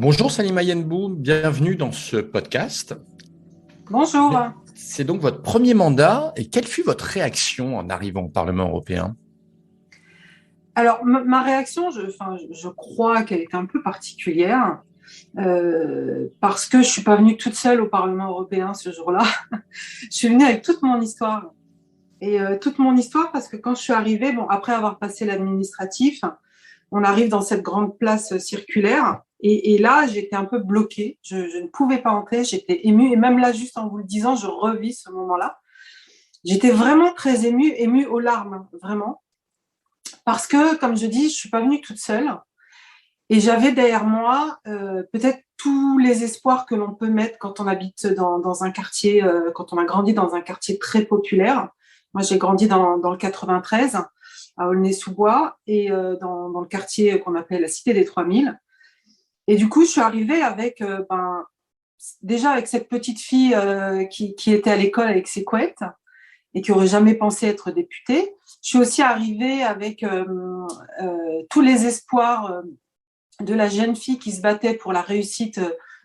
Bonjour Salima Yenbou, bienvenue dans ce podcast. Bonjour. C'est donc votre premier mandat et quelle fut votre réaction en arrivant au Parlement européen? Alors, ma réaction, je crois qu'elle était un peu particulière parce que je ne suis pas venue toute seule au Parlement européen ce jour-là. Je suis venue avec toute mon histoire. Et toute mon histoire parce que quand je suis arrivée, bon, après avoir passé l'administratif, on arrive dans cette grande place circulaire. Et là, j'étais un peu bloquée. Je ne pouvais pas entrer. J'étais émue. Et même là, juste en vous le disant, je revis ce moment-là. J'étais vraiment très émue aux larmes, vraiment. Parce que, comme je dis, je ne suis pas venue toute seule et j'avais derrière moi peut-être tous les espoirs que l'on peut mettre quand on habite dans un quartier, quand on a grandi dans un quartier très populaire. Moi, j'ai grandi dans le 93, à Aulnay-sous-Bois, et dans le quartier qu'on appelle la Cité des 3000. Et du coup, je suis arrivée avec, déjà avec cette petite fille qui était à l'école avec ses couettes, et qui n'aurait jamais pensé être députée. Je suis aussi arrivée avec tous les espoirs de la jeune fille qui se battait pour la réussite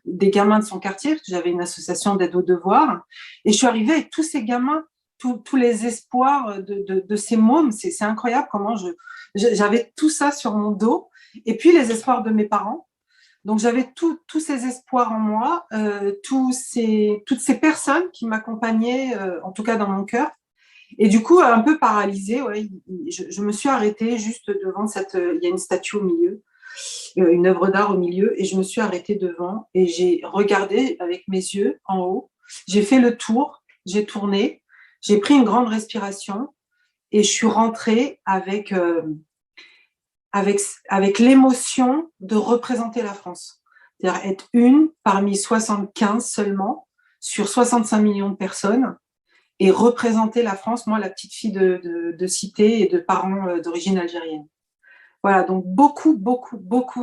des gamins de son quartier, parce que j'avais une association d'aide aux devoirs. Et je suis arrivée avec tous ces gamins, tous les espoirs de ces mômes. C'est incroyable comment j'avais tout ça sur mon dos. Et puis les espoirs de mes parents. Donc j'avais tous ces espoirs en moi, toutes ces personnes qui m'accompagnaient, en tout cas dans mon cœur. Et du coup, un peu paralysée, ouais, je me suis arrêtée juste devant il y a une statue au milieu, une œuvre d'art au milieu, et je me suis arrêtée devant et j'ai regardé avec mes yeux en haut. J'ai fait le tour, j'ai tourné, j'ai pris une grande respiration et je suis rentrée avec l'émotion de représenter la France. C'est-à-dire être une parmi 75 seulement sur 65 millions de personnes et représenter la France, moi, la petite fille de cité et de parents d'origine algérienne. Voilà, donc beaucoup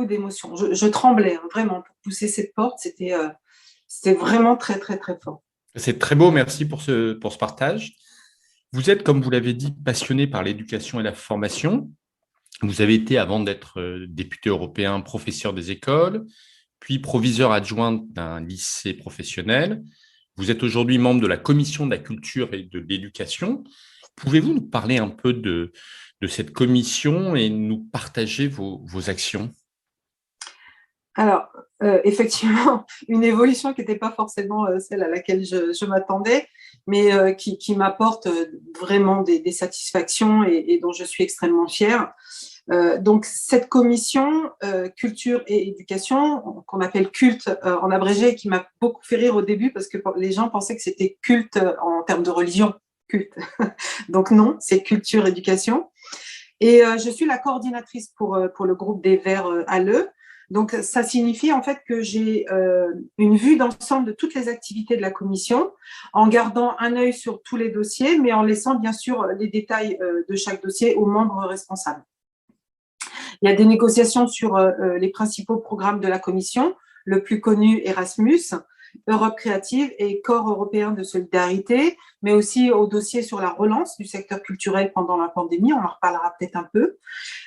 d'émotions. Je tremblais, hein, vraiment, pour pousser cette porte. C'était vraiment très, très, très fort. C'est très beau, merci pour ce partage. Vous êtes, comme vous l'avez dit, passionné par l'éducation et la formation. Vous avez été, avant d'être député européen, professeur des écoles, puis proviseur adjoint d'un lycée professionnel. Vous êtes aujourd'hui membre de la commission de la culture et de l'éducation. Pouvez-vous nous parler un peu de cette commission et nous partager vos actions? Alors, effectivement, une évolution qui n'était pas forcément celle à laquelle je m'attendais, mais qui m'apporte vraiment des satisfactions et dont je suis extrêmement fière. Donc, cette commission culture et éducation, qu'on appelle culte en abrégé, qui m'a beaucoup fait rire au début parce que les gens pensaient que c'était culte en termes de religion, culte. Donc non, c'est culture éducation. Et je suis la coordinatrice pour le groupe des Verts à l'E. Donc, ça signifie en fait que j'ai une vue d'ensemble de toutes les activités de la commission, en gardant un œil sur tous les dossiers, mais en laissant bien sûr les détails de chaque dossier aux membres responsables. Il y a des négociations sur les principaux programmes de la Commission, le plus connu Erasmus, Europe créative et Corps européen de solidarité, mais aussi au dossier sur la relance du secteur culturel pendant la pandémie, on en reparlera peut-être un peu.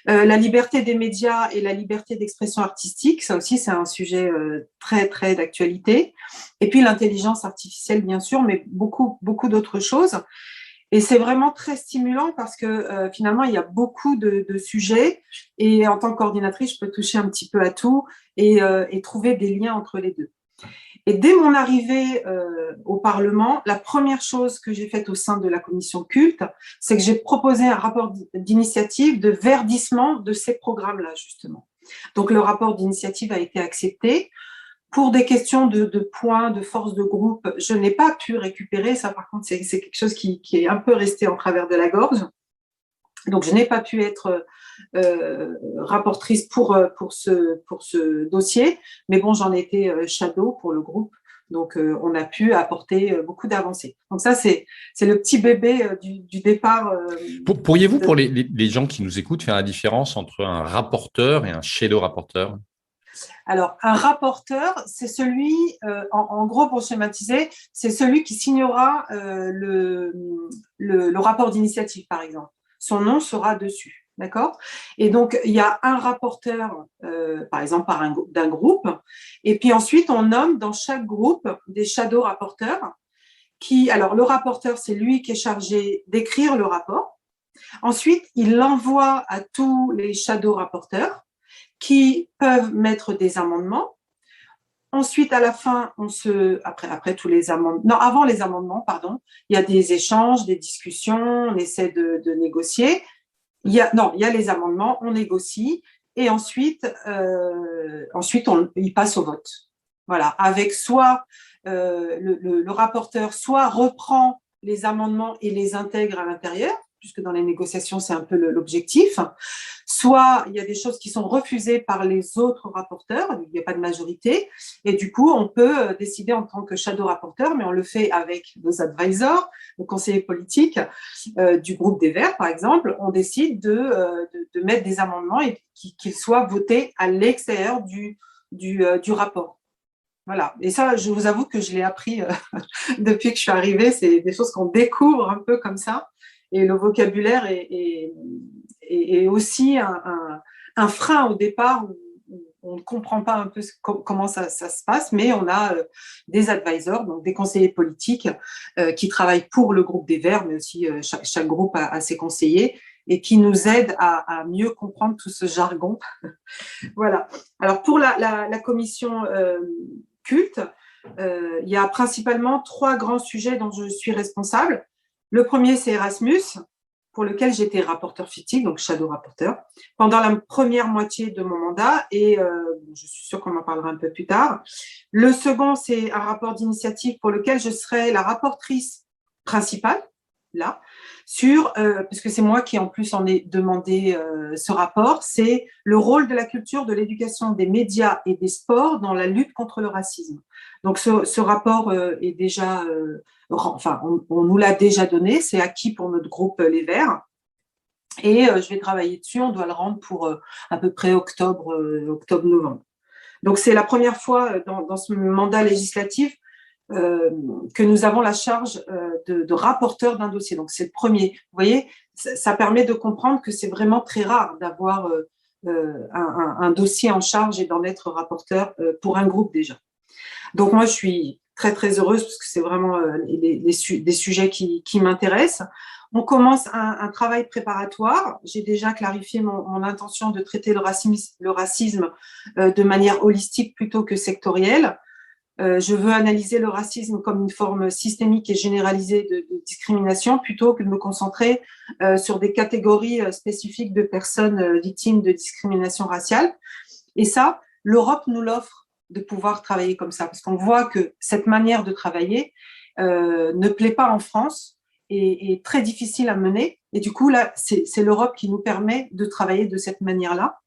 La liberté des médias et la liberté d'expression artistique, ça aussi c'est un sujet très très d'actualité. Et puis l'intelligence artificielle bien sûr, mais beaucoup d'autres choses. Et c'est vraiment très stimulant parce que finalement, il y a beaucoup de sujets et en tant que coordinatrice, je peux toucher un petit peu à tout et trouver des liens entre les deux. Et dès mon arrivée au Parlement, la première chose que j'ai faite au sein de la commission culte, c'est que j'ai proposé un rapport d'initiative de verdissement de ces programmes-là, justement. Donc, le rapport d'initiative a été accepté. Pour des questions de points, de force de groupe, je n'ai pas pu récupérer. Ça, par contre, c'est quelque chose qui est un peu resté en travers de la gorge. Donc, je n'ai pas pu être rapportrice pour ce dossier. Mais bon, j'en ai été shadow pour le groupe. Donc, on a pu apporter beaucoup d'avancées. Donc, ça, c'est le petit bébé du départ. Pourriez-vous, pour les gens qui nous écoutent, faire la différence entre un rapporteur et un shadow rapporteur? Alors, un rapporteur, c'est celui, en gros, pour schématiser, c'est celui qui signera le rapport d'initiative, par exemple. Son nom sera dessus. D'accord? Et donc, il y a un rapporteur, par exemple, d'un groupe, et puis ensuite, on nomme dans chaque groupe des shadow rapporteurs alors, le rapporteur, c'est lui qui est chargé d'écrire le rapport. Ensuite, il l'envoie à tous les shadow rapporteurs qui peuvent mettre des amendements. Ensuite, à la fin, après tous les amendements, non, avant les amendements, pardon, il y a des échanges, des discussions, on essaie de négocier. Il y a les amendements, on négocie, et ensuite il passe au vote. Voilà, avec soit le rapporteur soit reprend les amendements et les intègre à l'intérieur, puisque dans les négociations, c'est un peu l'objectif, soit il y a des choses qui sont refusées par les autres rapporteurs, il n'y a pas de majorité, et du coup, on peut décider en tant que shadow rapporteur, mais on le fait avec nos advisors, nos conseillers politiques du groupe des Verts, par exemple, on décide de mettre des amendements et qu'ils soient votés à l'extérieur du rapport. Voilà. Et ça, je vous avoue que je l'ai appris depuis que je suis arrivée. C'est des choses qu'on découvre un peu comme ça. Et le vocabulaire est aussi un frein au départ où on ne comprend pas un peu comment ça se passe, mais on a des advisors, donc des conseillers politiques qui travaillent pour le groupe des Verts, mais aussi chaque groupe a ses conseillers et qui nous aident à mieux comprendre tout ce jargon. Voilà. Alors, pour la commission culte, il y a principalement 3 grands sujets dont je suis responsable. Le premier, c'est Erasmus, pour lequel j'étais rapporteur fictif, donc shadow rapporteur, pendant la première moitié de mon mandat, et je suis sûre qu'on en parlera un peu plus tard. Le second, c'est un rapport d'initiative pour lequel je serai la rapportrice principale, là, parce que c'est moi qui en plus en ai demandé ce rapport, c'est le rôle de la culture, de l'éducation, des médias et des sports dans la lutte contre le racisme. Donc ce rapport est déjà, on nous l'a déjà donné, c'est acquis pour notre groupe Les Verts. Et je vais travailler dessus, on doit le rendre pour à peu près octobre-novembre. Donc c'est la première fois dans ce mandat législatif que nous avons la charge de rapporteur d'un dossier. Donc, c'est le premier. Vous voyez, ça permet de comprendre que c'est vraiment très rare d'avoir un dossier en charge et d'en être rapporteur pour un groupe déjà. Donc, moi, je suis très, très heureuse parce que c'est vraiment des sujets qui m'intéressent. On commence un travail préparatoire. J'ai déjà clarifié mon intention de traiter le racisme de manière holistique plutôt que sectorielle. Je veux analyser le racisme comme une forme systémique et généralisée de discrimination plutôt que de me concentrer sur des catégories spécifiques de personnes victimes de discrimination raciale. Et ça, l'Europe nous l'offre de pouvoir travailler comme ça, parce qu'on voit que cette manière de travailler ne plaît pas en France et est très difficile à mener. Et du coup, là, c'est l'Europe qui nous permet de travailler de cette manière-là.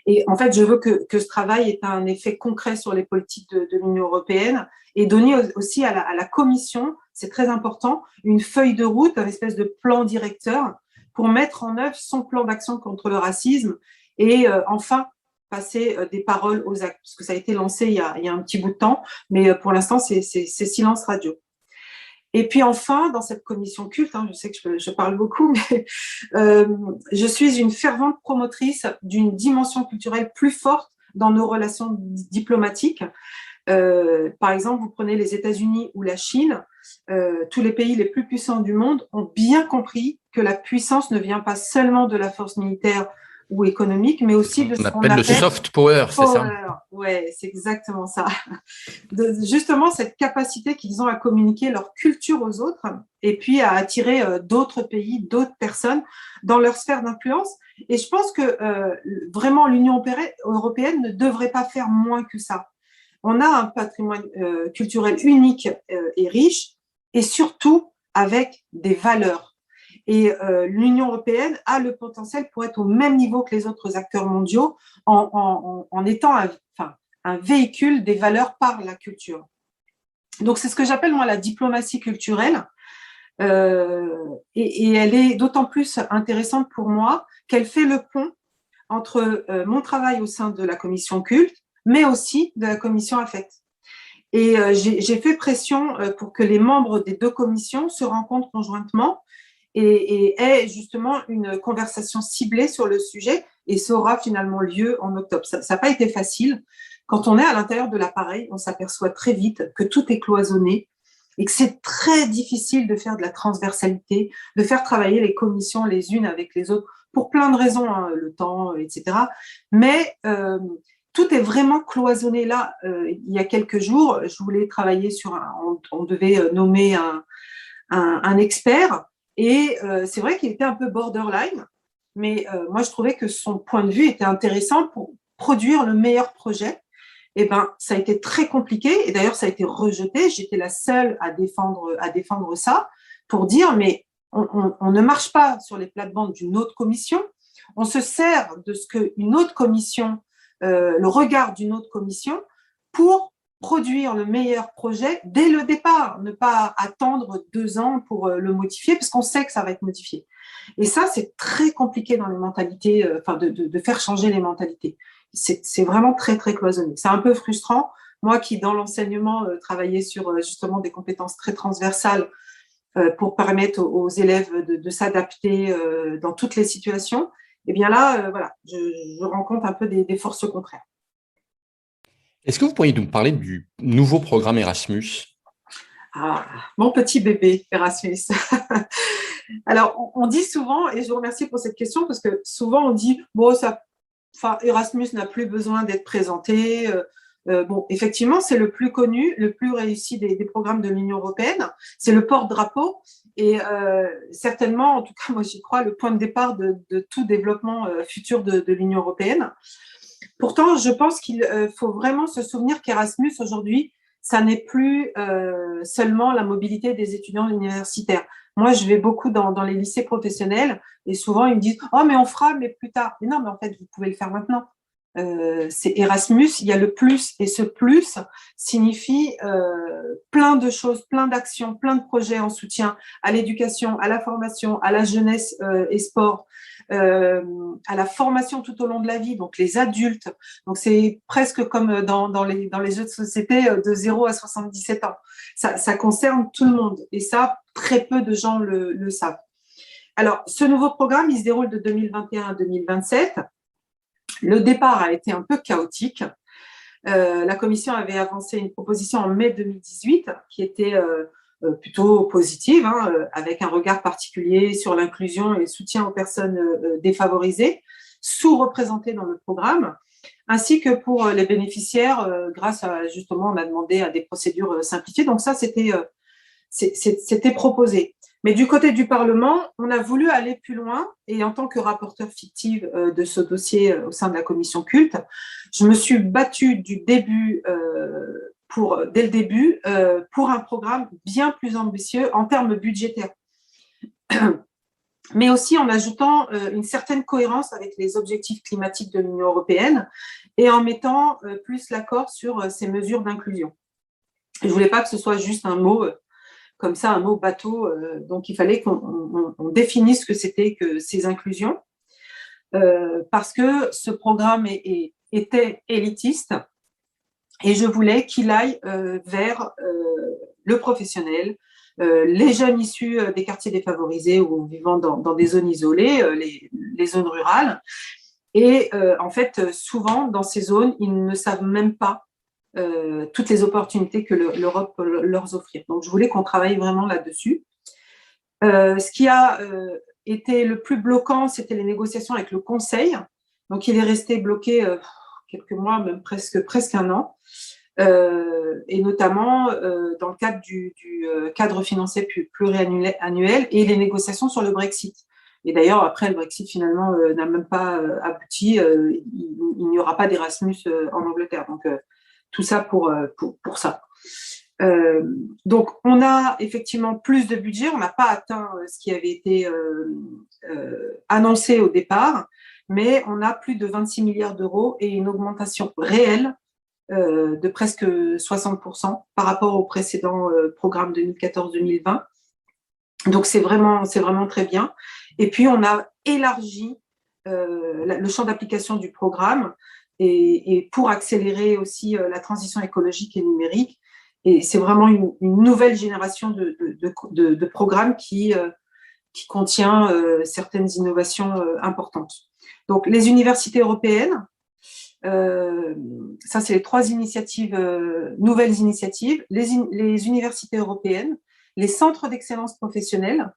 Et en fait, je veux que ce travail ait un effet concret sur les politiques de l'Union européenne et donner aussi à la Commission, c'est très important, une feuille de route, une espèce de plan directeur pour mettre en œuvre son plan d'action contre le racisme et enfin passer des paroles aux actes. Parce que ça a été lancé il y a un petit bout de temps, mais pour l'instant, c'est silence radio. Et puis enfin, dans cette commission culte, je sais que je parle beaucoup, mais je suis une fervente promotrice d'une dimension culturelle plus forte dans nos relations diplomatiques. Par exemple, vous prenez les États-Unis ou la Chine, tous les pays les plus puissants du monde ont bien compris que la puissance ne vient pas seulement de la force militaire ou économique, mais aussi de ce qu'on appelle le soft power, c'est ça? Ouais, c'est exactement ça. Justement, cette capacité qu'ils ont à communiquer leur culture aux autres et puis à attirer d'autres pays, d'autres personnes dans leur sphère d'influence. Et je pense que vraiment l'Union européenne ne devrait pas faire moins que ça. On a un patrimoine culturel unique et riche, et surtout avec des valeurs. Et l'Union européenne a le potentiel pour être au même niveau que les autres acteurs mondiaux en étant un véhicule des valeurs par la culture. Donc, c'est ce que j'appelle, moi, la diplomatie culturelle. Et elle est d'autant plus intéressante pour moi qu'elle fait le pont entre mon travail au sein de la commission culte, mais aussi de la commission affect. Et j'ai fait pression pour que les membres des 2 commissions se rencontrent conjointement et est justement une conversation ciblée sur le sujet, et ça aura finalement lieu en octobre. Ça n'a pas été facile. Quand on est à l'intérieur de l'appareil, on s'aperçoit très vite que tout est cloisonné et que c'est très difficile de faire de la transversalité, de faire travailler les commissions les unes avec les autres, pour plein de raisons, hein, le temps, etc. Mais tout est vraiment cloisonné là. Il y a quelques jours, je voulais travailler sur on devait nommer un expert, et c'est vrai qu'il était un peu borderline, mais moi je trouvais que son point de vue était intéressant pour produire le meilleur projet. Eh ben, ça a été très compliqué, et d'ailleurs ça a été rejeté. J'étais la seule à défendre ça, pour dire mais on ne marche pas sur les plates-bandes d'une autre commission, on se sert de ce qu'une autre commission, le regard d'une autre commission, pour produire le meilleur projet dès le départ, ne pas attendre 2 ans pour le modifier, parce qu'on sait que ça va être modifié. Et ça, c'est très compliqué dans les mentalités, de faire changer les mentalités. C'est vraiment très, très cloisonné. C'est un peu frustrant. Moi qui, dans l'enseignement, travaillais sur justement des compétences très transversales pour permettre aux élèves de s'adapter dans toutes les situations, et bien là, voilà, je rencontre un peu des forces contraires. Est-ce que vous pourriez nous parler du nouveau programme Erasmus? Ah, mon petit bébé Erasmus. Alors, on dit souvent, et je vous remercie pour cette question, parce que souvent on dit, bon, Erasmus n'a plus besoin d'être présenté. Bon, effectivement, c'est le plus connu, le plus réussi des programmes de l'Union européenne. C'est le porte-drapeau, et certainement, en tout cas, moi j'y crois, le point de départ de tout développement futur de l'Union européenne. Pourtant, je pense qu'il faut vraiment se souvenir qu'Erasmus, aujourd'hui, ça n'est plus seulement la mobilité des étudiants universitaires. Moi, je vais beaucoup dans les lycées professionnels, et souvent, ils me disent « Oh, mais on fera, mais plus tard. » Mais non, mais en fait, vous pouvez le faire maintenant. C'est Erasmus, il y a le plus, et ce plus signifie plein de choses, plein d'actions, plein de projets en soutien à l'éducation, à la formation, à la jeunesse et sport, à la formation tout au long de la vie, donc les adultes. Donc c'est presque comme dans les jeux de société de 0 à 77 ans. Ça concerne tout le monde, et ça, très peu de gens le savent. Alors, ce nouveau programme, il se déroule de 2021 à 2027. Le départ a été un peu chaotique. La Commission avait avancé une proposition en mai 2018 qui était plutôt positive, hein, avec un regard particulier sur l'inclusion et le soutien aux personnes défavorisées, sous-représentées dans le programme, ainsi que pour les bénéficiaires, grâce à, justement, on a demandé à des procédures simplifiées. Donc ça, c'était proposé. Mais du côté du Parlement, on a voulu aller plus loin, et en tant que rapporteure fictive de ce dossier au sein de la commission culte, je me suis battue dès le début pour un programme bien plus ambitieux en termes budgétaires, mais aussi en ajoutant une certaine cohérence avec les objectifs climatiques de l'Union européenne, et en mettant plus l'accord sur ces mesures d'inclusion. Je ne voulais pas que ce soit juste un mot comme ça, un mot bateau. Donc, il fallait qu'on définisse ce que c'était que ces inclusions, parce que ce programme était élitiste, et je voulais qu'il aille vers le professionnel, les jeunes issus des quartiers défavorisés ou vivant dans des zones isolées, les zones rurales. Et en fait, souvent, dans ces zones, ils ne savent même pas toutes les opportunités que l'Europe peut leur offrir. Donc, je voulais qu'on travaille vraiment là-dessus. Ce qui a été le plus bloquant, c'était les négociations avec le Conseil. Donc, il est resté bloqué quelques mois, même presque un an, et notamment dans le cadre du cadre financier pluriannuel et les négociations sur le Brexit. Et d'ailleurs, après, le Brexit, finalement, n'a même pas abouti. Il n'y aura pas d'Erasmus en Angleterre. Donc, tout ça pour ça. Donc, on a effectivement plus de budget. On n'a pas atteint ce qui avait été annoncé au départ, mais on a plus de 26 milliards d'euros et une augmentation réelle de presque 60% par rapport au précédent programme 2014-2020. Donc, c'est vraiment très bien. Et puis, on a élargi le champ d'application du programme, et pour accélérer aussi la transition écologique et numérique. Et c'est vraiment une nouvelle génération de programmes qui qui contient certaines innovations importantes. Donc, les universités européennes, ça, c'est les 3 initiatives, nouvelles initiatives, les universités européennes, les centres d'excellence professionnelle,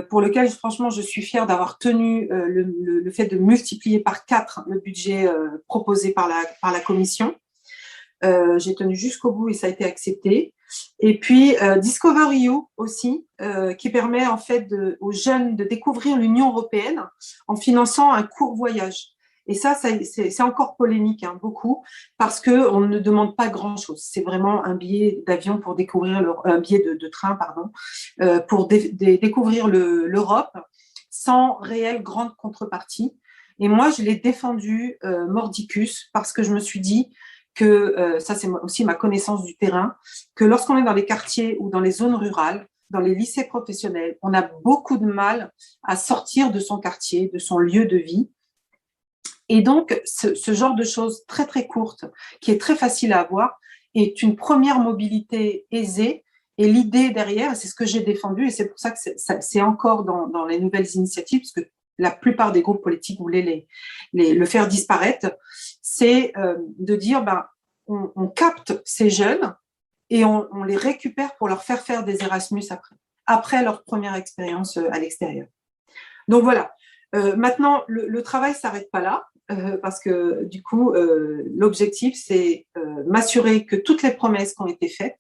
pour lequel, franchement, je suis fière d'avoir tenu le fait de multiplier par 4 le budget proposé par la Commission. J'ai tenu jusqu'au bout et ça a été accepté. Et puis, Discover EU aussi, qui permet en fait aux jeunes de découvrir l'Union européenne en finançant un court voyage. Et ça c'est encore polémique, hein, beaucoup, parce qu'on ne demande pas grand-chose. C'est vraiment un billet d'avion pour découvrir, un billet de train, pardon, pour découvrir l'Europe sans réelle grande contrepartie. Et moi, je l'ai défendu mordicus parce que je me suis dit que, ça c'est aussi ma connaissance du terrain, que lorsqu'on est dans les quartiers ou dans les zones rurales, dans les lycées professionnels, on a beaucoup de mal à sortir de son quartier, de son lieu de vie. Et donc, ce genre de choses très, très courtes, qui est très facile à avoir, est une première mobilité aisée. Et l'idée derrière, c'est ce que j'ai défendu, et c'est pour ça que c'est encore dans les nouvelles initiatives, parce que la plupart des groupes politiques voulaient le faire disparaître, c'est de dire, on capte ces jeunes et on les récupère pour leur faire des Erasmus après leur première expérience à l'extérieur. Donc voilà. Maintenant, le travail ne s'arrête pas là, parce que du coup, l'objectif, c'est m'assurer que toutes les promesses qui ont été faites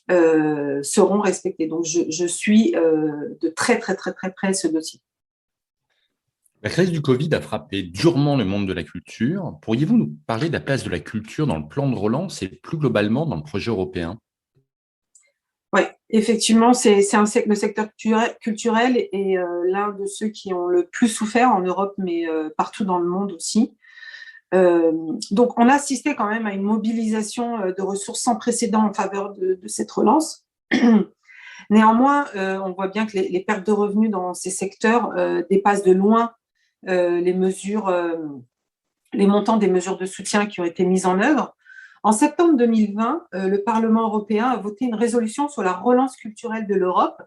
seront respectées. Donc, je suis de très, très, très, très près ce dossier. La crise du Covid a frappé durement le monde de la culture. Pourriez-vous nous parler de la place de la culture dans le plan de relance et plus globalement dans le projet européen? Oui, effectivement, le secteur culturel est l'un de ceux qui ont le plus souffert en Europe, mais partout dans le monde aussi. Donc, on a assisté quand même à une mobilisation de ressources sans précédent en faveur de cette relance. Néanmoins, on voit bien que les pertes de revenus dans ces secteurs dépassent de loin les montants des mesures de soutien qui ont été mises en œuvre. En septembre 2020, le Parlement européen a voté une résolution sur la relance culturelle de l'Europe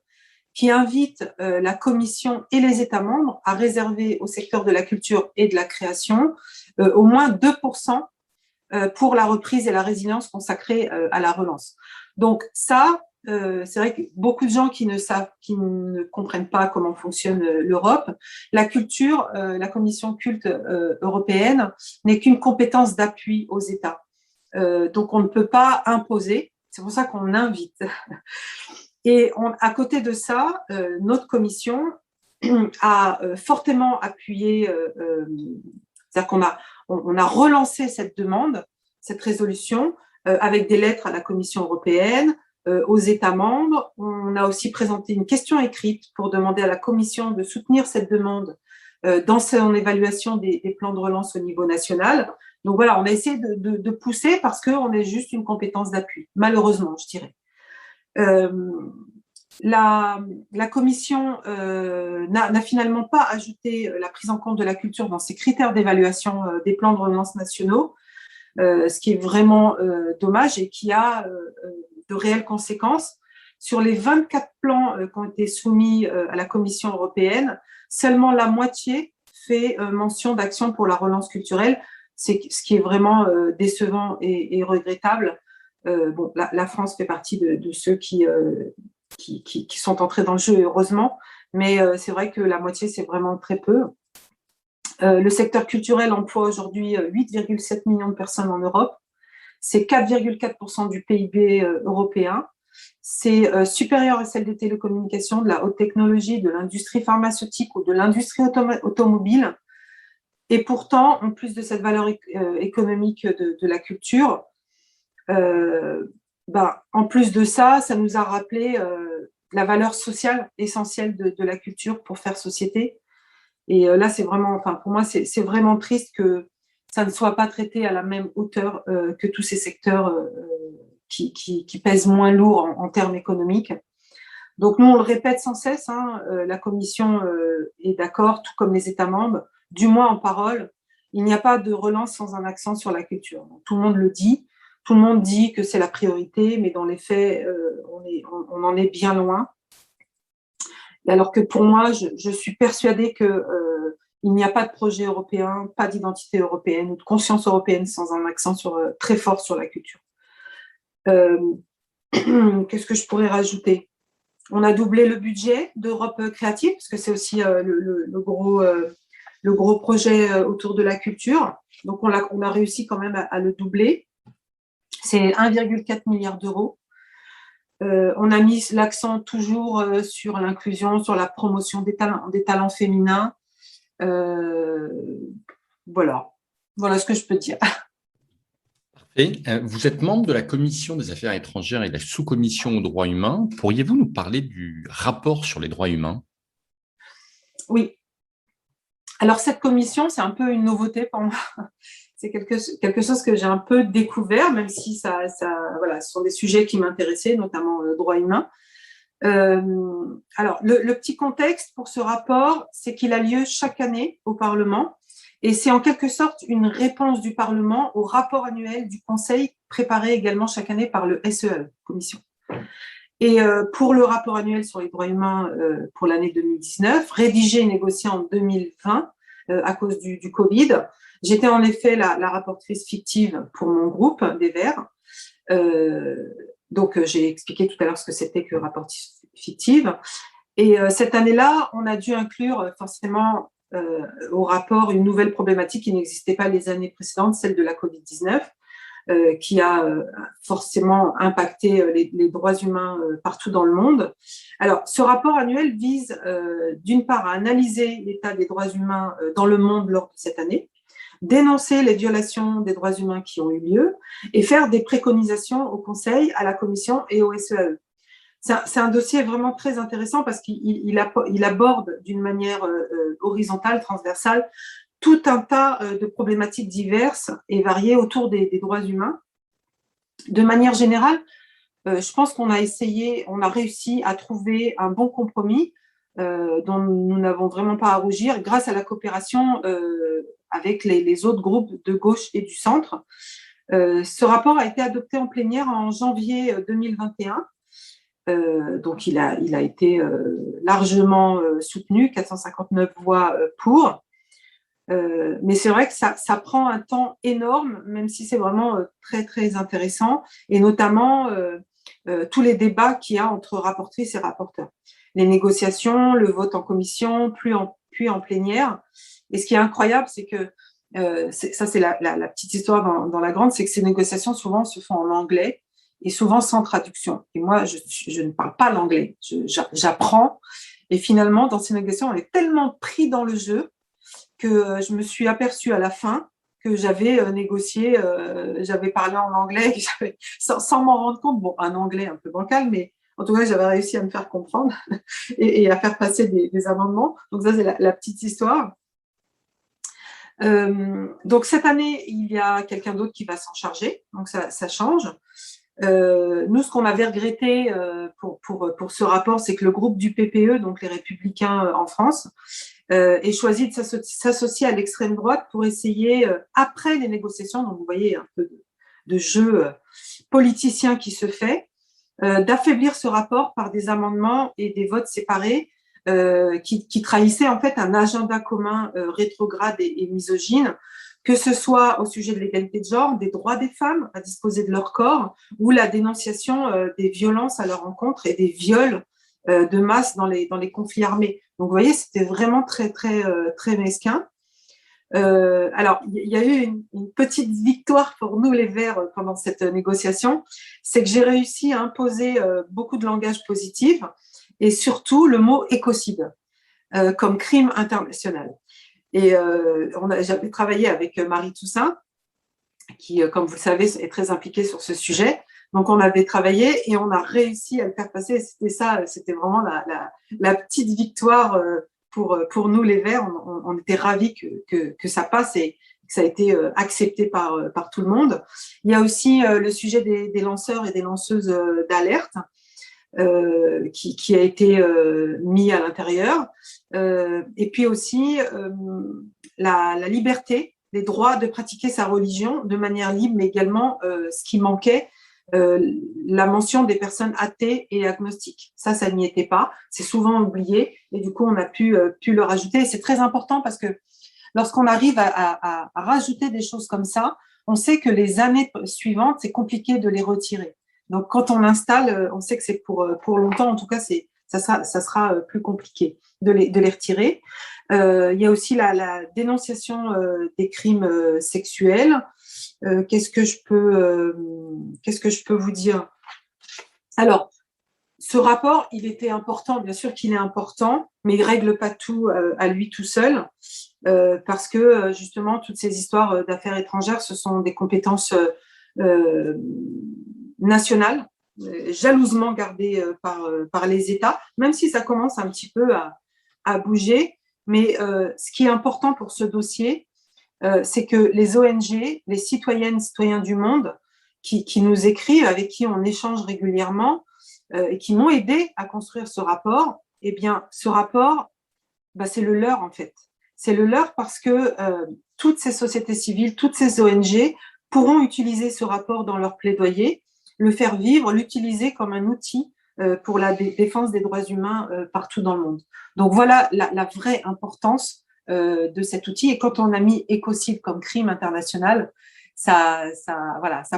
qui invite la Commission et les États membres à réserver au secteur de la culture et de la création au moins 2% pour la reprise et la résilience consacrée à la relance. Donc ça, c'est vrai que beaucoup de gens qui ne comprennent pas comment fonctionne l'Europe, la culture, la Commission culte européenne n'est qu'une compétence d'appui aux États. Donc, on ne peut pas imposer. C'est pour ça qu'on invite. Et à côté de ça, notre commission a fortement appuyé, c'est-à-dire qu'on a relancé cette demande, cette résolution, avec des lettres à la Commission européenne, aux États membres. On a aussi présenté une question écrite pour demander à la Commission de soutenir cette demande dans son évaluation des plans de relance au niveau national. Donc voilà, on a essayé de pousser parce qu'on est juste une compétence d'appui, malheureusement, je dirais. La Commission n'a finalement pas ajouté la prise en compte de la culture dans ses critères d'évaluation des plans de relance nationaux, ce qui est vraiment dommage et qui a de réelles conséquences. Sur les 24 plans qui ont été soumis à la Commission européenne, seulement la moitié fait mention d'actions pour la relance culturelle, ce qui est vraiment décevant et regrettable. Bon, la France fait partie de ceux qui sont entrés dans le jeu, heureusement, mais c'est vrai que la moitié, c'est vraiment très peu. Le secteur culturel emploie aujourd'hui 8,7 millions de personnes en Europe. C'est 4,4% du PIB européen. C'est supérieur à celle des télécommunications, de la haute technologie, de l'industrie pharmaceutique ou de l'industrie automobile. Et pourtant, en plus de cette valeur économique de la culture, en plus de ça, ça nous a rappelé la valeur sociale essentielle de la culture pour faire société. Et là, c'est vraiment, pour moi, c'est vraiment triste que ça ne soit pas traité à la même hauteur que tous ces secteurs qui pèsent moins lourd en termes économiques. Donc, nous, on le répète sans cesse, la Commission est d'accord, tout comme les États membres, du moins en parole, il n'y a pas de relance sans un accent sur la culture. Donc, tout le monde le dit, tout le monde dit que c'est la priorité, mais dans les faits, on en est bien loin. Alors que pour moi, je suis persuadée que il n'y a pas de projet européen, pas d'identité européenne ou de conscience européenne sans un accent très fort sur la culture. Qu'est-ce que je pourrais rajouter? On a doublé le budget d'Europe créative, parce que c'est aussi le gros projet autour de la culture. Donc, on a réussi quand même à le doubler. C'est 1,4 milliard d'euros. On a mis l'accent toujours sur l'inclusion, sur la promotion des talents féminins. Voilà ce que je peux dire. Parfait. Vous êtes membre de la Commission des affaires étrangères et de la sous-commission aux droits humains. Pourriez-vous nous parler du rapport sur les droits humains? Oui. Alors, cette commission, c'est un peu une nouveauté pour moi. C'est quelque chose que j'ai un peu découvert, même si voilà, ce sont des sujets qui m'intéressaient, notamment le droit humain. Alors, le petit contexte pour ce rapport, c'est qu'il a lieu chaque année au Parlement et c'est en quelque sorte une réponse du Parlement au rapport annuel du Conseil préparé également chaque année par le SEE, Commission. Et pour le rapport annuel sur les droits humains pour l'année 2019, rédigé et négocié en 2020 à cause du Covid, j'étais en effet la rapportrice fictive pour mon groupe des Verts. Donc, j'ai expliqué tout à l'heure ce que c'était que rapportrice fictive. Et cette année-là, on a dû inclure forcément au rapport une nouvelle problématique qui n'existait pas les années précédentes, celle de la Covid-19. Qui a forcément impacté les droits humains partout dans le monde. Alors, ce rapport annuel vise d'une part à analyser l'état des droits humains dans le monde lors de cette année, dénoncer les violations des droits humains qui ont eu lieu et faire des préconisations au Conseil, à la Commission et au SEAE. C'est un dossier vraiment très intéressant parce qu'il aborde d'une manière horizontale, transversale, tout un tas de problématiques diverses et variées autour des droits humains. De manière générale, je pense qu'on a réussi à trouver un bon compromis dont nous n'avons vraiment pas à rougir grâce à la coopération avec les autres groupes de gauche et du centre. Ce rapport a été adopté en plénière en janvier 2021. Donc, il a été largement soutenu, 459 voix pour. Mais c'est vrai que ça prend un temps énorme, même si c'est vraiment très, très intéressant, et notamment tous les débats qu'il y a entre rapportrices et rapporteurs. Les négociations, le vote en commission, puis en plénière. Et ce qui est incroyable, c'est que, ça c'est la petite histoire dans la grande, c'est que ces négociations souvent se font en anglais et souvent sans traduction. Et moi, je ne parle pas l'anglais, j'apprends. Et finalement, dans ces négociations, on est tellement pris dans le jeu que je me suis aperçue à la fin que j'avais négocié, j'avais parlé en anglais, sans m'en rendre compte, bon, un anglais un peu bancal, mais en tout cas, j'avais réussi à me faire comprendre et à faire passer des amendements. Donc ça, c'est la petite histoire. Donc cette année, il y a quelqu'un d'autre qui va s'en charger, donc ça change. Nous, ce qu'on avait regretté pour ce rapport, c'est que le groupe du PPE, donc les Républicains en France, ait choisi de s'associer à l'extrême droite pour essayer, après les négociations, donc vous voyez un peu de jeu politicien qui se fait, d'affaiblir ce rapport par des amendements et des votes séparés qui trahissaient en fait un agenda commun rétrograde et misogyne, que ce soit au sujet de l'égalité de genre, des droits des femmes à disposer de leur corps, ou la dénonciation des violences à leur encontre et des viols de masse dans les conflits armés. Donc, vous voyez, c'était vraiment très, très, très mesquin. Alors, il y a eu une petite victoire pour nous, les Verts, pendant cette négociation. C'est que j'ai réussi à imposer beaucoup de langage positif et surtout le mot écocide comme crime international. Et j'avais travaillé avec Marie Toussaint, qui, comme vous le savez, est très impliquée sur ce sujet. Donc, on avait travaillé et on a réussi à le faire passer. C'était vraiment la petite victoire pour nous, les Verts. On était ravis que ça passe et que ça a été accepté par tout le monde. Il y a aussi le sujet des lanceurs et des lanceuses d'alerte. Qui a été mis à l'intérieur. Et puis aussi la liberté, les droits de pratiquer sa religion de manière libre, mais également ce qui manquait, la mention des personnes athées et agnostiques. Ça n'y était pas. C'est souvent oublié et du coup, on a pu le rajouter. Et c'est très important parce que lorsqu'on arrive à rajouter des choses comme ça, on sait que les années suivantes, c'est compliqué de les retirer. Donc, quand on installe, on sait que c'est pour longtemps. En tout cas, ça sera plus compliqué de les retirer. Il y a aussi la dénonciation des crimes sexuels. Qu'est-ce que je peux vous dire? Alors, ce rapport, il était important, bien sûr qu'il est important, mais il ne règle pas tout à lui tout seul, parce que justement, toutes ces histoires d'affaires étrangères, ce sont des compétences nationales, jalousement gardées par les États, même si ça commence un petit peu à bouger. Mais ce qui est important pour ce dossier, c'est que les ONG, les citoyennes, citoyens du monde, qui nous écrivent, avec qui on échange régulièrement, et qui m'ont aidé à construire ce rapport, eh bien, ce rapport, c'est le leur, en fait. C'est le leur parce que toutes ces sociétés civiles, toutes ces ONG pourront utiliser ce rapport dans leur plaidoyer, le faire vivre, l'utiliser comme un outil pour la défense des droits humains partout dans le monde. Donc, voilà la vraie importance de cet outil. Et quand on a mis écocide comme crime international, ça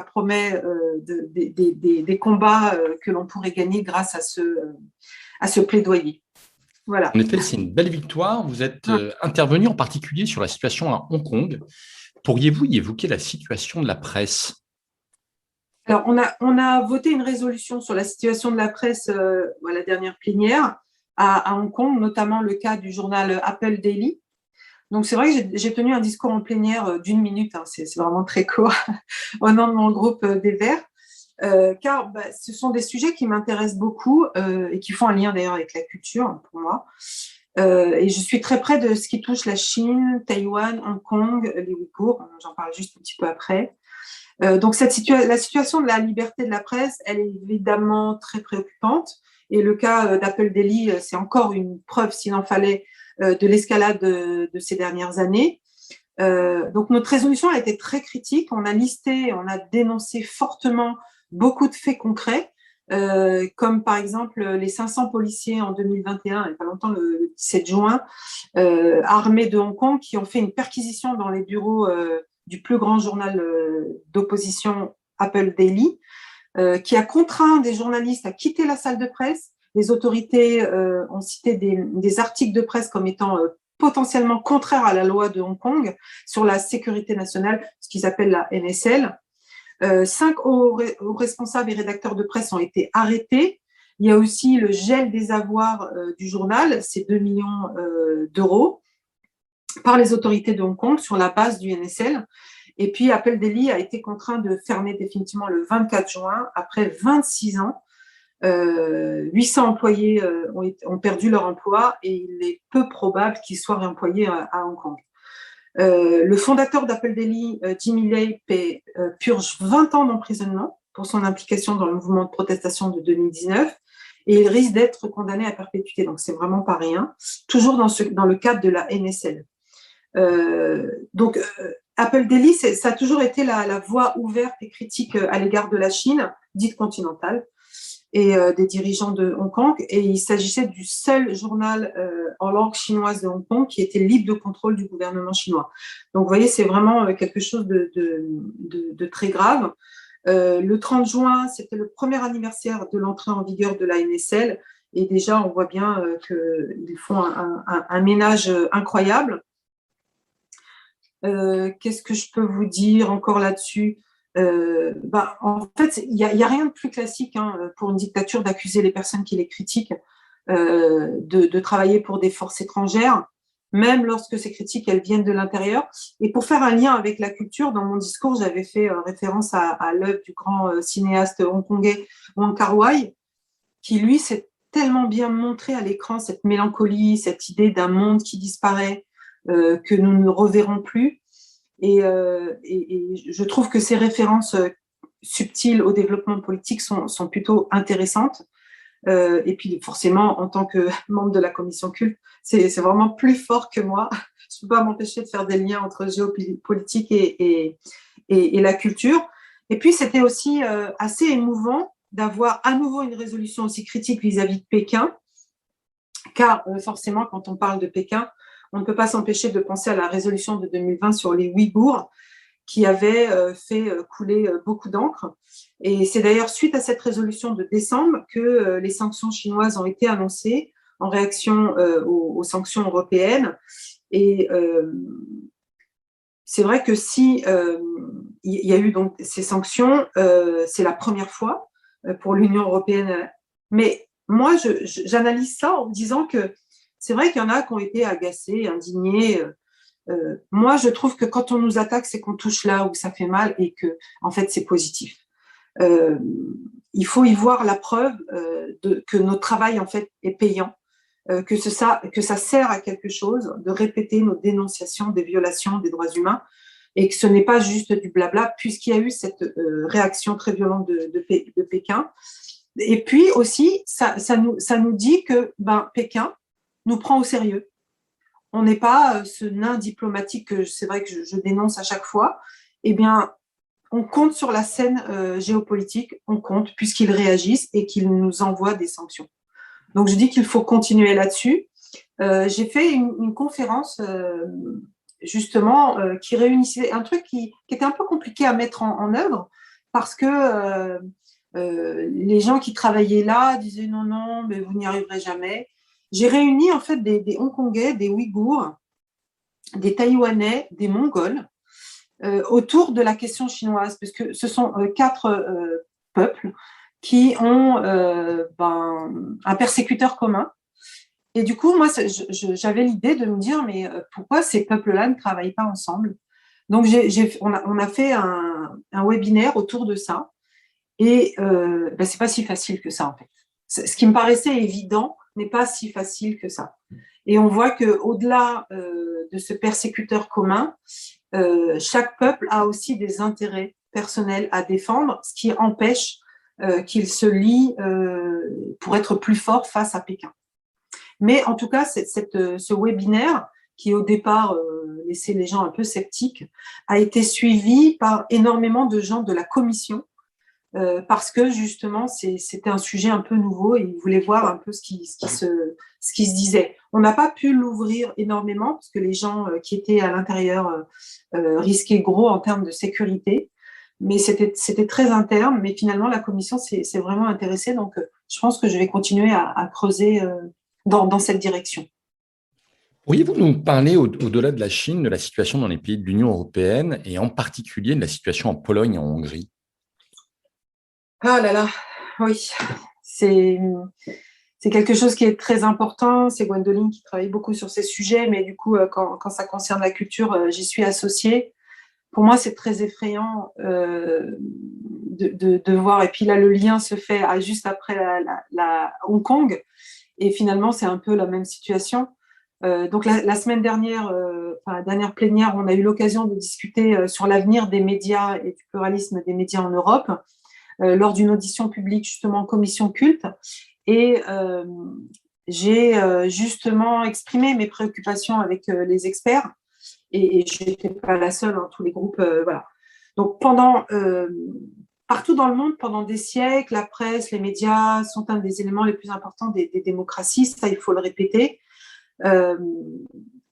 promet des combats que l'on pourrait gagner grâce à ce plaidoyer. Voilà. En effet, c'est une belle victoire. Vous êtes intervenu en particulier sur la situation à Hong Kong. Pourriez-vous y évoquer la situation de la presse? Alors, on a voté une résolution sur la situation de la presse à la dernière plénière à Hong Kong, notamment le cas du journal Apple Daily. Donc, c'est vrai que j'ai tenu un discours en plénière d'1 minute, hein, c'est vraiment très court, au nom de mon groupe des Verts, car ce sont des sujets qui m'intéressent beaucoup et qui font un lien d'ailleurs avec la culture pour moi. Et je suis très près de ce qui touche la Chine, Taïwan, Hong Kong, les Ouïghours, j'en parle juste un petit peu après. Donc, la situation de la liberté de la presse, elle est évidemment très préoccupante. Et le cas d'Apple Daily, c'est encore une preuve, s'il en fallait, de l'escalade de ces dernières années. Donc, notre résolution a été très critique. On a dénoncé fortement beaucoup de faits concrets, comme par exemple les 500 policiers en 2021, il n'y a pas longtemps, le 17 juin, armés de Hong Kong, qui ont fait une perquisition dans les bureaux du plus grand journal d'opposition Apple Daily, qui a contraint des journalistes à quitter la salle de presse. Les autorités ont cité des articles de presse comme étant potentiellement contraires à la loi de Hong Kong sur la sécurité nationale, ce qu'ils appellent la NSL. 5 hauts responsables et rédacteurs de presse ont été arrêtés. Il y a aussi le gel des avoirs du journal, c'est 2 millions d'euros, par les autorités de Hong Kong sur la base du NSL. Et puis, Apple Daily a été contraint de fermer définitivement le 24 juin, après 26 ans. 800 employés ont perdu leur emploi et il est peu probable qu'ils soient réemployés à Hong Kong. Le fondateur d'Apple Daily, Jimmy Lai, purge 20 ans d'emprisonnement pour son implication dans le mouvement de protestation de 2019 et il risque d'être condamné à perpétuité. Donc, c'est vraiment pas rien. Toujours dans le cadre de la NSL. Donc, Apple Daily, ça a toujours été la voie ouverte et critique à l'égard de la Chine, dite continentale, et des dirigeants de Hong Kong. Et il s'agissait du seul journal en langue chinoise de Hong Kong qui était libre de contrôle du gouvernement chinois. Donc, vous voyez, c'est vraiment quelque chose de très grave. Le 30 juin, c'était le premier anniversaire de l'entrée en vigueur de la NSL. Et déjà, on voit bien qu'ils font un ménage incroyable. Qu'est-ce que je peux vous dire encore là-dessus? En fait, il y a rien de plus classique pour une dictature d'accuser les personnes qui les critiquent de travailler pour des forces étrangères, même lorsque ces critiques elles viennent de l'intérieur. Et pour faire un lien avec la culture, dans mon discours, j'avais fait référence à l'œuvre du grand cinéaste hongkongais Wong Kar-wai, qui lui s'est tellement bien montré à l'écran cette mélancolie, cette idée d'un monde qui disparaît, que nous ne reverrons plus. Et je trouve que ces références subtiles au développement politique sont plutôt intéressantes. Et puis, forcément, en tant que membre de la commission culte, c'est vraiment plus fort que moi. Je ne peux pas m'empêcher de faire des liens entre géopolitique et la culture. Et puis, c'était aussi assez émouvant d'avoir à nouveau une résolution aussi critique vis-à-vis de Pékin, car forcément, quand on parle de Pékin, on ne peut pas s'empêcher de penser à la résolution de 2020 sur les Ouïghours, qui avait fait couler beaucoup d'encre. Et c'est d'ailleurs suite à cette résolution de décembre que les sanctions chinoises ont été annoncées en réaction aux sanctions européennes. Et c'est vrai que si il y a eu donc ces sanctions, c'est la première fois pour l'Union européenne. Mais moi, j'analyse ça en me disant que c'est vrai qu'il y en a qui ont été agacés, indignés. Moi, je trouve que quand on nous attaque, c'est qu'on touche là où ça fait mal et que, en fait, c'est positif. Euh, il faut y voir la preuve que notre travail, en fait, est payant, que ça sert à quelque chose de répéter nos dénonciations des violations des droits humains et que ce n'est pas juste du blabla, puisqu'il y a eu cette réaction très violente de Pékin. Et puis aussi, ça nous dit que Pékin nous prend au sérieux. On n'est pas ce nain diplomatique que c'est vrai que je dénonce à chaque fois. Eh bien, on compte sur la scène géopolitique, on compte puisqu'ils réagissent et qu'ils nous envoient des sanctions. Donc, je dis qu'il faut continuer là-dessus. J'ai fait une conférence justement qui réunissait un truc qui était un peu compliqué à mettre en œuvre parce que les gens qui travaillaient là disaient non, non, mais vous n'y arriverez jamais. J'ai réuni en fait des Hongkongais, des Ouïghours, des Taïwanais, des Mongols autour de la question chinoise, parce que ce sont 4 peuples qui ont un persécuteur commun. Et du coup, moi, j'avais l'idée de me dire, mais pourquoi ces peuples-là ne travaillent pas ensemble? Donc, on a fait un webinaire autour de ça. Et c'est pas si facile que ça, en fait. Ce qui me paraissait évident n'est pas si facile que ça. Et on voit qu'au-delà de ce persécuteur commun, chaque peuple a aussi des intérêts personnels à défendre, ce qui empêche qu'il se lie pour être plus fort face à Pékin. Mais en tout cas, ce webinaire, qui au départ laissait les gens un peu sceptiques, a été suivi par énormément de gens de la commission, parce que justement, c'était un sujet un peu nouveau et ils voulaient voir un peu ce qui se disait. On n'a pas pu l'ouvrir énormément parce que les gens qui étaient à l'intérieur risquaient gros en termes de sécurité, mais c'était très interne. Mais finalement, la commission s'est vraiment intéressée, donc je pense que je vais continuer à creuser dans cette direction. Pourriez-vous nous parler, au-delà de la Chine, de la situation dans les pays de l'Union européenne et en particulier de la situation en Pologne et en Hongrie? Ah là là, oui, c'est quelque chose qui est très important. C'est Gwendoline qui travaille beaucoup sur ces sujets, mais du coup, quand ça concerne la culture, j'y suis associée. Pour moi, c'est très effrayant de voir. Et puis là, le lien se fait juste après la Hong Kong. Et finalement, c'est un peu la même situation. Donc la semaine dernière, la dernière plénière, on a eu l'occasion de discuter sur l'avenir des médias et du pluralisme des médias en Europe. Lors d'une audition publique justement en commission culte. Et j'ai justement exprimé mes préoccupations avec les experts. Et je n'étais pas la seule, hein, tous les groupes, voilà. Donc partout dans le monde, pendant des siècles, la presse, les médias sont un des éléments les plus importants des démocraties, ça il faut le répéter.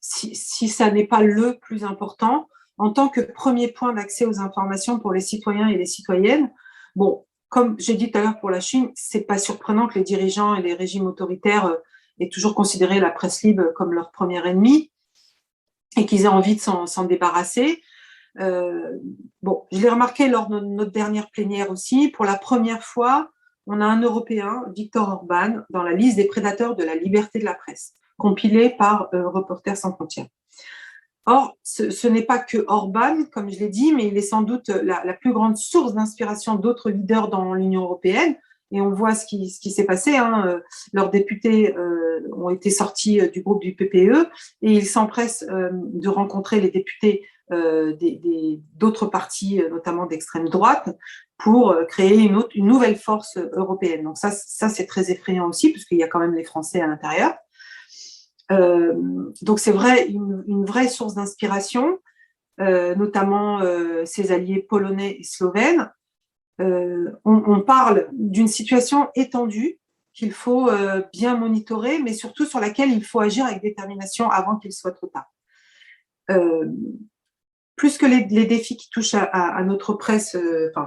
Si ça n'est pas le plus important, en tant que premier point d'accès aux informations pour les citoyens et les citoyennes, bon, comme j'ai dit tout à l'heure pour la Chine, c'est pas surprenant que les dirigeants et les régimes autoritaires aient toujours considéré la presse libre comme leur premier ennemi et qu'ils aient envie de s'en débarrasser. Bon, je l'ai remarqué lors de notre dernière plénière aussi. Pour la première fois, on a un Européen, Viktor Orban, dans la liste des prédateurs de la liberté de la presse, compilée par Reporters sans frontières. Or, ce n'est pas que Orban, comme je l'ai dit, mais il est sans doute la plus grande source d'inspiration d'autres leaders dans l'Union européenne. Et on voit ce qui s'est passé. Hein. Leurs députés ont été sortis du groupe du PPE et ils s'empressent de rencontrer les députés d'autres partis, notamment d'extrême droite, pour créer une nouvelle force européenne. Donc ça c'est très effrayant aussi, puisqu'il y a quand même les Français à l'intérieur. Donc c'est vrai, une vraie source d'inspiration, notamment ses alliés polonais et slovènes. on parle d'une situation étendue qu'il faut bien monitorer, mais surtout sur laquelle il faut agir avec détermination avant qu'il soit trop tard. Plus que les défis qui touchent à notre presse,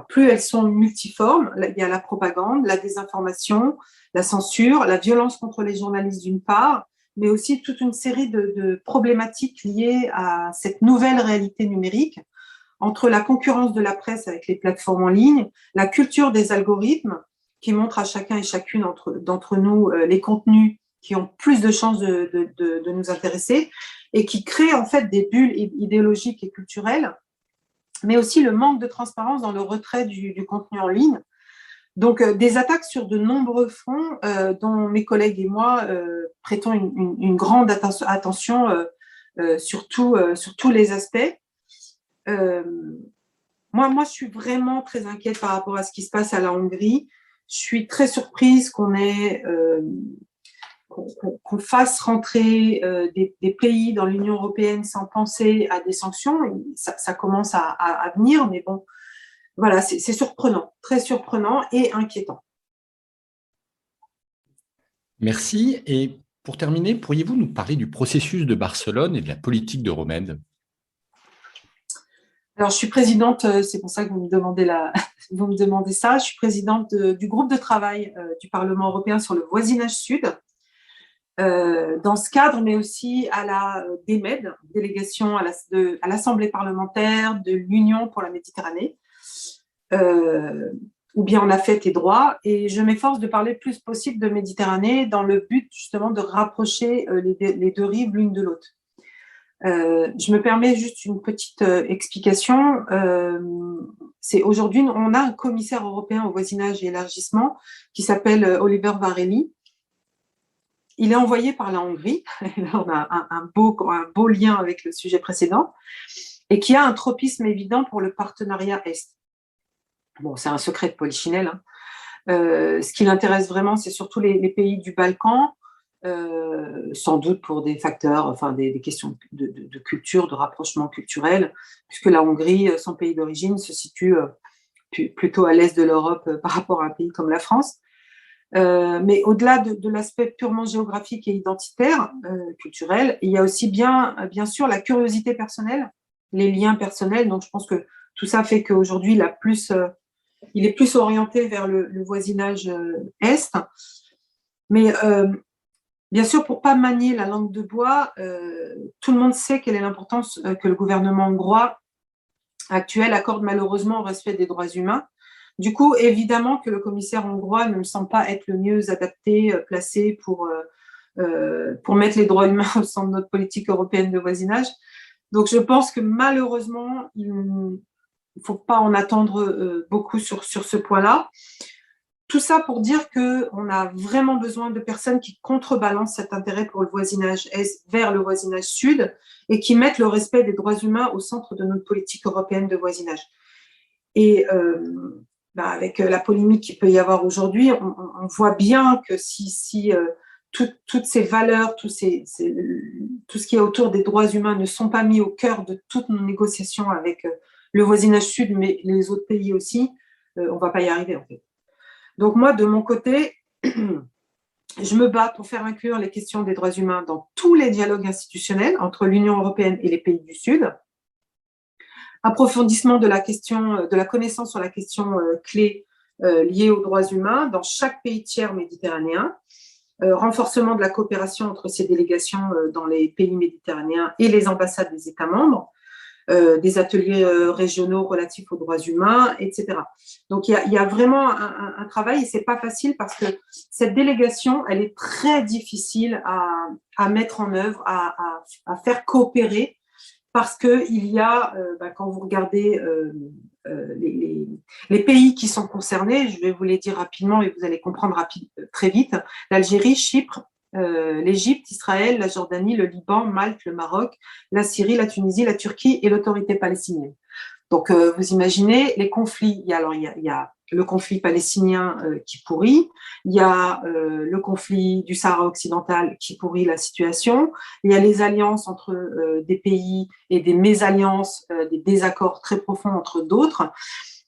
plus elles sont multiformes. Il y a la propagande, la désinformation, la censure, la violence contre les journalistes d'une part, mais aussi toute une série de problématiques liées à cette nouvelle réalité numérique, entre la concurrence de la presse avec les plateformes en ligne, la culture des algorithmes qui montrent à chacun et chacune d'entre nous les contenus qui ont plus de chances de nous intéresser et qui créent en fait des bulles idéologiques et culturelles, mais aussi le manque de transparence dans le retrait du contenu en ligne. Donc, des attaques sur de nombreux fronts dont mes collègues et moi prêtons une grande attention sur tous les aspects. Moi, je suis vraiment très inquiète par rapport à ce qui se passe à la Hongrie. Je suis très surprise qu'on fasse rentrer des pays dans l'Union européenne sans penser à des sanctions. Ça commence à venir, mais bon, voilà, c'est surprenant, très surprenant et inquiétant. Merci. Et pour terminer, pourriez-vous nous parler du processus de Barcelone et de la politique d'Euromed? Alors, je suis présidente, c'est pour ça que vous me demandez ça. Je suis présidente du groupe de travail du Parlement européen sur le voisinage sud. Dans ce cadre, mais aussi à la DMED, délégation à l'Assemblée parlementaire de l'Union pour la Méditerranée, ou bien en affaires et droit. Et je m'efforce de parler le plus possible de Méditerranée dans le but justement de rapprocher les deux rives l'une de l'autre. Je me permets juste une petite explication. C'est aujourd'hui, on a un commissaire européen au voisinage et élargissement qui s'appelle Oliver Várhelyi. Il est envoyé par la Hongrie. Là, on a un beau lien avec le sujet précédent et qui a un tropisme évident pour le partenariat Est. Bon, c'est un secret de polichinelle. Hein. Ce qui l'intéresse vraiment, c'est surtout les pays du Balkan, sans doute pour des facteurs, des questions de culture, de rapprochement culturel, puisque la Hongrie, son pays d'origine, se situe plutôt à l'est de l'Europe par rapport à un pays comme la France. Mais au-delà de l'aspect purement géographique et identitaire, culturel, il y a aussi bien sûr la curiosité personnelle, les liens personnels. Donc, je pense que tout ça fait qu'aujourd'hui, il est plus orienté vers le voisinage Est. Mais bien sûr, pour ne pas manier la langue de bois, tout le monde sait quelle est l'importance que le gouvernement hongrois actuel accorde malheureusement au respect des droits humains. Du coup, évidemment que le commissaire hongrois ne me semble pas être le mieux adapté, placé pour mettre les droits humains au centre de notre politique européenne de voisinage. Donc, je pense que malheureusement, il ne faut pas en attendre beaucoup sur ce point-là. Tout ça pour dire qu'on a vraiment besoin de personnes qui contrebalancent cet intérêt pour le voisinage Est vers le voisinage Sud et qui mettent le respect des droits humains au centre de notre politique européenne de voisinage. Et avec la polémique qu'il peut y avoir aujourd'hui, on voit bien que si toutes ces valeurs, tout ce qui est autour des droits humains ne sont pas mis au cœur de toutes nos négociations avec le voisinage Sud, mais les autres pays aussi, on ne va pas y arriver en fait. Donc moi, de mon côté, je me bats pour faire inclure les questions des droits humains dans tous les dialogues institutionnels entre l'Union européenne et les pays du Sud. Approfondissement de la connaissance sur la question clé liée aux droits humains dans chaque pays tiers méditerranéen. Renforcement de la coopération entre ces délégations dans les pays méditerranéens et les ambassades des États membres. Des ateliers régionaux relatifs aux droits humains, etc. Donc, il y a vraiment un travail et c'est pas facile parce que cette délégation, elle est très difficile à mettre en œuvre, à faire coopérer parce qu'il y a, quand vous regardez les pays qui sont concernés, je vais vous les dire rapidement et vous allez comprendre très vite, l'Algérie, Chypre, l'Égypte, Israël, la Jordanie, le Liban, Malte, le Maroc, la Syrie, la Tunisie, la Turquie et l'autorité palestinienne. Donc, vous imaginez les conflits. Il y a le conflit palestinien qui pourrit, il y a le conflit du Sahara occidental qui pourrit la situation, il y a les alliances entre des pays et des mésalliances, des désaccords très profonds entre d'autres.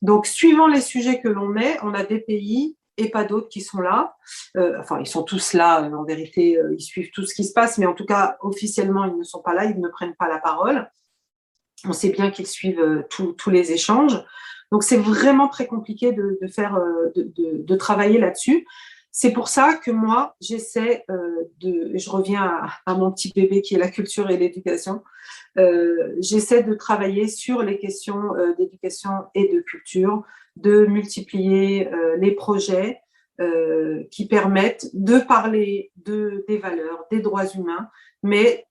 Donc, suivant les sujets que l'on met, on a des pays et pas d'autres qui sont là. Enfin, ils sont tous là, en vérité, ils suivent tout ce qui se passe, mais en tout cas, officiellement, ils ne sont pas là, ils ne prennent pas la parole. On sait bien qu'ils suivent tous les échanges. Donc, c'est vraiment très compliqué de travailler là-dessus. C'est pour ça que moi, j'essaie je reviens à mon petit bébé qui est la culture et l'éducation, j'essaie de travailler sur les questions d'éducation et de culture, de multiplier les projets qui permettent de parler des valeurs, des droits humains, mais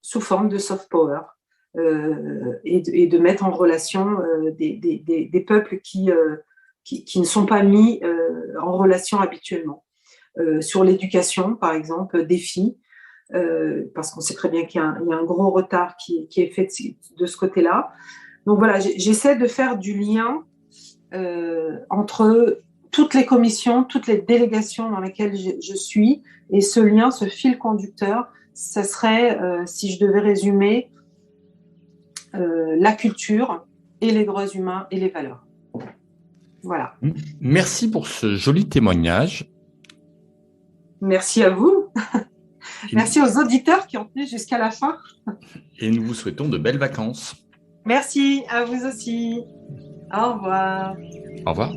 sous forme de soft power. Et de mettre en relation des peuples qui ne sont pas mis en relation habituellement. Sur l'éducation, par exemple, des filles, parce qu'on sait très bien qu'il y a un gros retard qui est fait de ce côté-là. Donc voilà, j'essaie de faire du lien entre toutes les commissions, toutes les délégations dans lesquelles je suis, et ce lien, ce fil conducteur, ça serait, si je devais résumer, la culture et les droits humains et les valeurs. Voilà. Merci pour ce joli témoignage. Merci à vous. Merci aux auditeurs qui ont tenu jusqu'à la fin. Et nous vous souhaitons de belles vacances. Merci à vous aussi. Au revoir. Au revoir.